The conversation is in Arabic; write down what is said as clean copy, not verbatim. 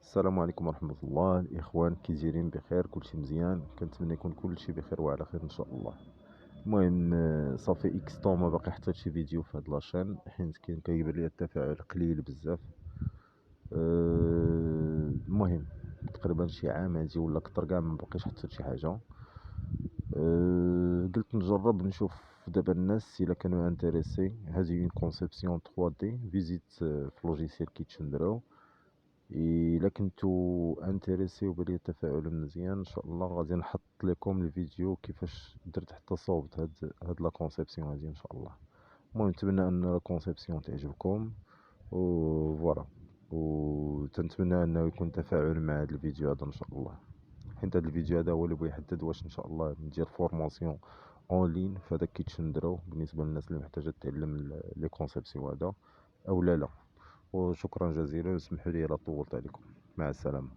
السلام عليكم ورحمة الله الإخوان، كي دايرين؟ بخير؟ كلشي مزيان؟ كنتمنى يكون كلشي بخير وعلى خير إن شاء الله. المهم صافي إكس طون ما باقي حطيت شي فيديو في هاد لاشين، حيت كيبان لي التفاعل قليل بزاف. المهم تقريبا شي عام هادي ولا كتر كاع ما باقيش حطيت شي حاجة. قلت نجرب نشوف دابا الناس الا كانوا انتريسي. هذه اون كونسيبسيون 3 دي فيزيت في لوجيسيال كيتشندراو. الا كنتو انتريسي وبلي التفاعل مزيان ان شاء الله غادي نحط لكم الفيديو كيفاش درت حتى صوبت هاد لا كونسيبسيون هادي ان شاء الله. المهم نتمنى ان لا كونسيبسيون تعجبكم و فوالا، و تنتمنى انه يكون تفاعل مع هاد الفيديو هذا ان شاء الله، حيت هاد الفيديو هذا هو اللي بغى يحدد واش ان شاء الله ندير فورماسيون اون لين في هذاك كيتشندرو بالنسبه للناس اللي محتاجه تعلم لي كونسيبسيون هذا او لا. وشكرا جزيلا، واسمحوا لي الا طولت عليكم. مع السلامه.